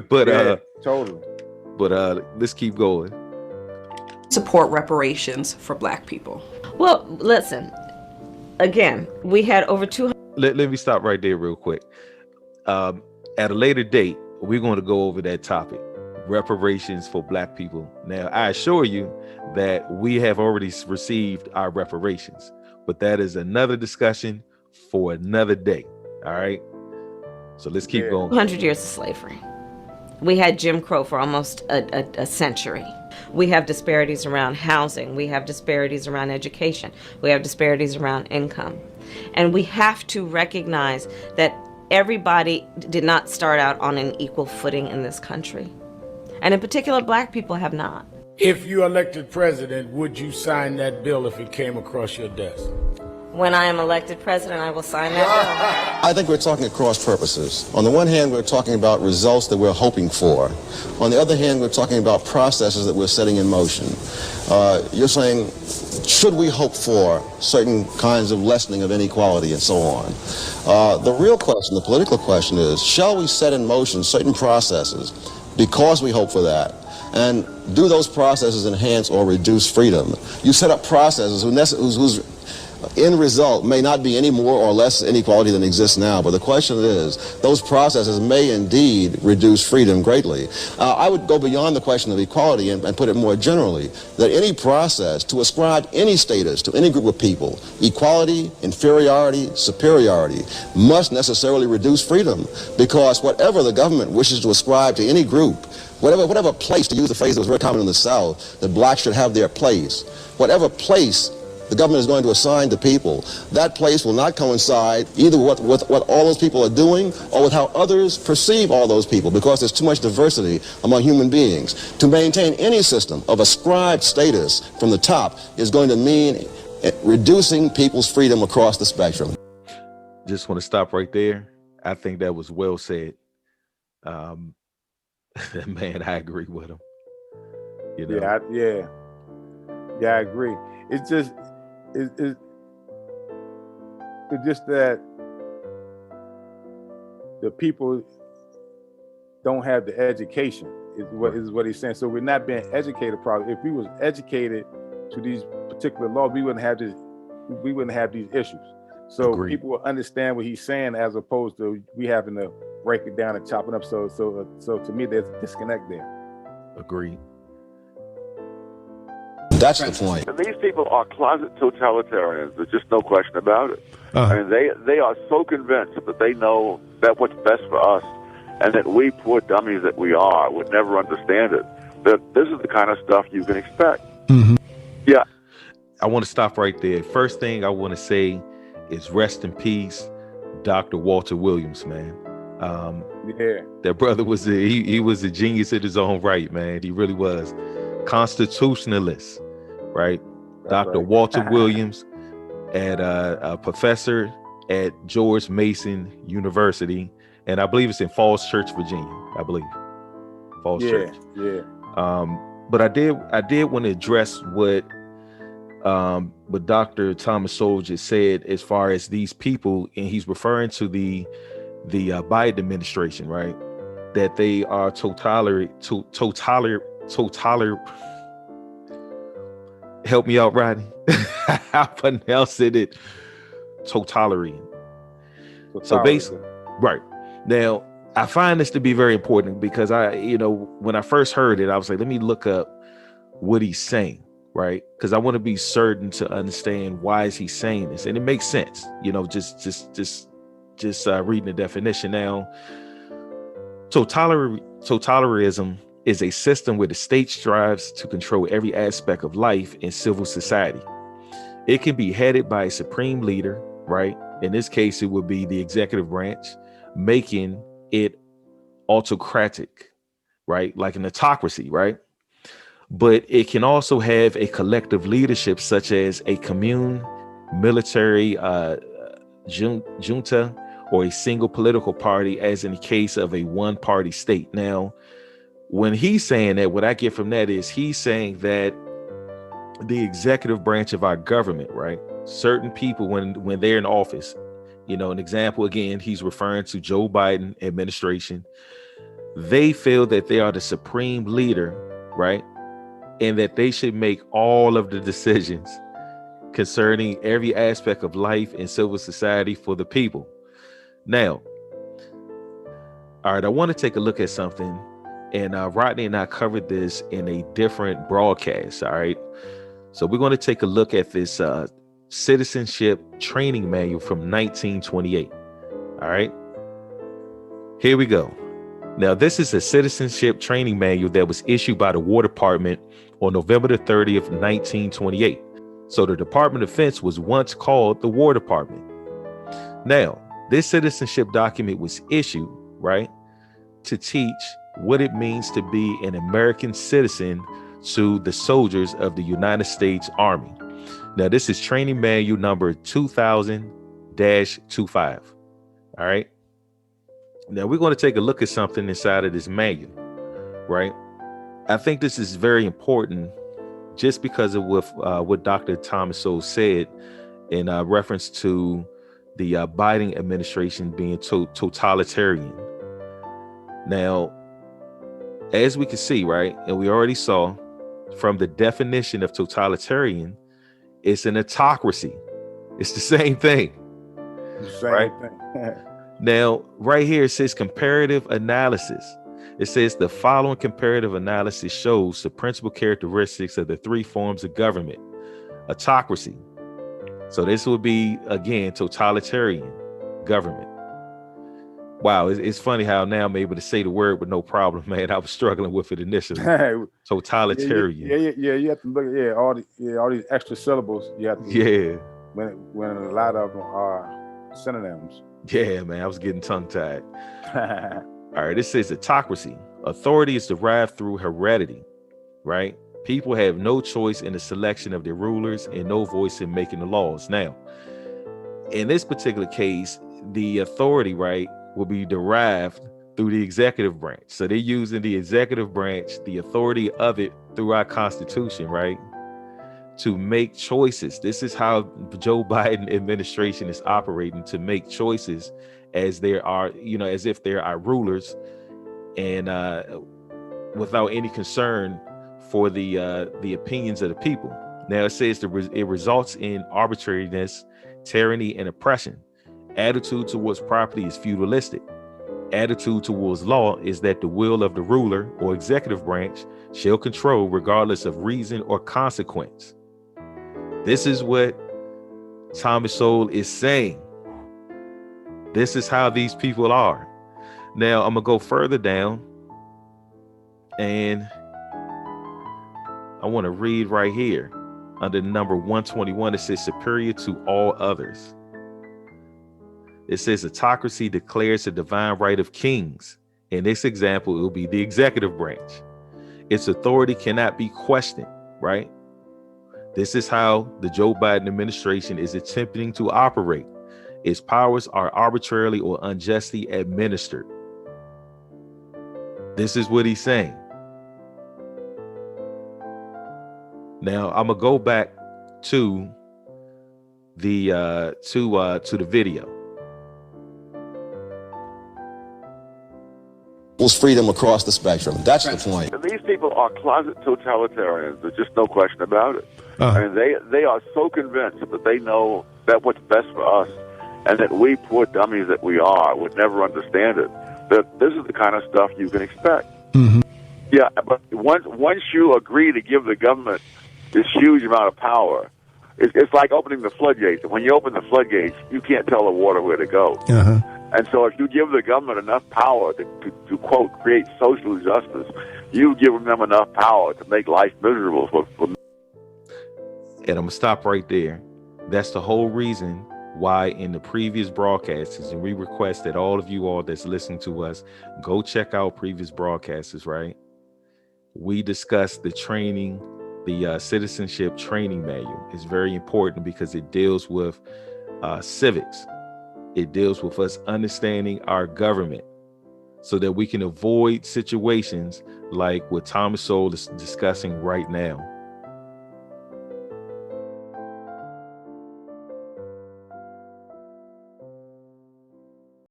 But Yeah, totally. let's keep going. Support reparations for Black people. Well, listen, again, we had over 200. Let me stop right there real quick. At a later date, we're going to go over that topic, reparations for Black people. Now, I assure you that we have already received our reparations, but that is another discussion for another day. All right. So let's keep going. 200 years of slavery. We had Jim Crow for almost a century. We have disparities around housing. We have disparities around education. We have disparities around income. And we have to recognize that everybody did not start out on an equal footing in this country. And in particular, Black people have not. If you elected president, would you sign that bill if it came across your desk? When I am elected president, I will sign that bill. I think we're talking at cross purposes. On the one hand, we're talking about results that we're hoping for. On the other hand, we're talking about processes that we're setting in motion. You're saying, should we hope for certain kinds of lessening of inequality and so on? The real question, the political question is, shall we set in motion certain processes because we hope for that? And do those processes enhance or reduce freedom? You set up processes whose end result may not be any more or less inequality than exists now, but the question is, those processes may indeed reduce freedom greatly. I would go beyond the question of equality and put it more generally, that any process to ascribe any status to any group of people, equality, inferiority, superiority, must necessarily reduce freedom, because whatever the government wishes to ascribe to any group, whatever place, to use the phrase that was very common in the South, that blacks should have their place, whatever place the government is going to assign to people, that place will not coincide either with what all those people are doing or with how others perceive all those people, because there's too much diversity among human beings. To maintain any system of ascribed status from the top is going to mean reducing people's freedom across the spectrum. Just want to stop right there. I think that was well said. Man, I agree with him. You know? Yeah, I agree. It's just that the people don't have the education is what he's saying. So we're not being educated properly. If we was educated to these particular laws, we wouldn't have these issues. So Agreed. People will understand what he's saying, as opposed to we having to break it down and chop it up. So to me, there's a disconnect there. Agreed. That's the point. And these people are closet totalitarians. There's just no question about it. I mean, they are so convinced that they know that what's best for us, and that we, poor dummies that we are, would never understand it. That this is the kind of stuff you can expect. Mm-hmm. Yeah. I want to stop right there. First thing I want to say is rest in peace, Dr. Walter Williams, man. That brother was he was a genius in his own right, man. He really was. Constitutionalist, right? That's Dr. right. Walter Williams, at a professor at George Mason University, and I believe it's in Falls Church, Virginia. I believe Falls Church. Yeah. But I did want to address what Dr. Thomas Sowell just said as far as these people, and he's referring to the Biden administration, right? That they are help me out, Rodney. I pronounced it totalitarian. So basically, right now, I find this to be very important because when I first heard it, I was like, let me look up what he's saying, right? Because I want to be certain to understand why is he saying this, and it makes sense, just reading the definition. Now, totalitarianism is a system where the state strives to control every aspect of life in civil society. It can be headed by a supreme leader, right? In this case, it would be the executive branch, making it autocratic, right? Like an autocracy, right? But it can also have a collective leadership, such as a commune, military junta, or a single political party, as in the case of a one-party state. Now, when he's saying that, what I get from that is he's saying that the executive branch of our government, right? Certain people, when they're in office, an example, again, he's referring to Joe Biden administration. They feel that they are the supreme leader, right? And that they should make all of the decisions concerning every aspect of life and civil society for the people. Now, all right, I want to take a look at something, and Rodney and I covered this in a different broadcast. All right, so we're going to take a look at this citizenship training manual from 1928. All right, here we go. Now, this is a citizenship training manual that was issued by the War Department on November the 30th, 1928. So the Department of Defense was once called the War Department. Now, this citizenship document was issued, right, to teach what it means to be an American citizen to the soldiers of the United States Army. Now, this is training manual number 2000-25. All right. Now, we're going to take a look at something inside of this manual, right? I think this is very important just because of what Dr. Thomas Sowell said in reference to the Biden administration being totalitarian. Now, as we can see, right, and we already saw from the definition of totalitarian, it's an autocracy. It's the same thing. Right? Thing. Now, right here, it says comparative analysis. It says the following comparative analysis shows the principal characteristics of the three forms of government. Autocracy. So this would be, again, totalitarian government. Wow, it's funny how now I'm able to say the word with no problem, man. I was struggling with it initially. Totalitarian. Yeah. You have to look at all these extra syllables. You have to. When a lot of them are synonyms. Yeah, man, I was getting tongue-tied. All right, it says autocracy. Authority is derived through heredity, right? People have no choice in the selection of their rulers and no voice in making the laws. Now, in this particular case, the authority, right, will be derived through the executive branch. So they're using the executive branch, the authority of it through our Constitution, right, to make choices. This is how Joe Biden administration is operating, to make choices as there are, as if there are rulers, and without any concern for the opinions of the people. Now, it says it results in arbitrariness, tyranny, and oppression. Attitude towards property is feudalistic. Attitude towards law is that the will of the ruler or executive branch shall control regardless of reason or consequence. This is what Thomas Sowell is saying. This is how these people are. Now, I'm going to go further down, and I want to read right here under number 121. It says superior to all others. It says autocracy declares the divine right of kings. In this example, it will be the executive branch. Its authority cannot be questioned, right? This is how the Joe Biden administration is attempting to operate. Its powers are arbitrarily or unjustly administered. This is what he's saying. Now, I'm gonna go back to the video. Freedom across the spectrum. That's the point. And these people are closet totalitarians. There's just no question about it. And they are so convinced that they know that what's best for us, and that we poor dummies that we are would never understand it. That this is the kind of stuff you can expect. Mm-hmm. Yeah, but once you agree to give the government this huge amount of power, it's like opening the floodgates. When you open the floodgates, you can't tell the water where to go. Uh-huh. And so if you give the government enough power to quote, create social justice, you give them enough power to make life miserable for And I'm going to stop right there. That's the whole reason why in the previous broadcasts, and we request that all of you all that's listening to us, go check out previous broadcasts, right? We discussed the training, the citizenship training manual. It's very important because it deals with civics. It deals with us understanding our government so that we can avoid situations like what Thomas Sowell is discussing right now.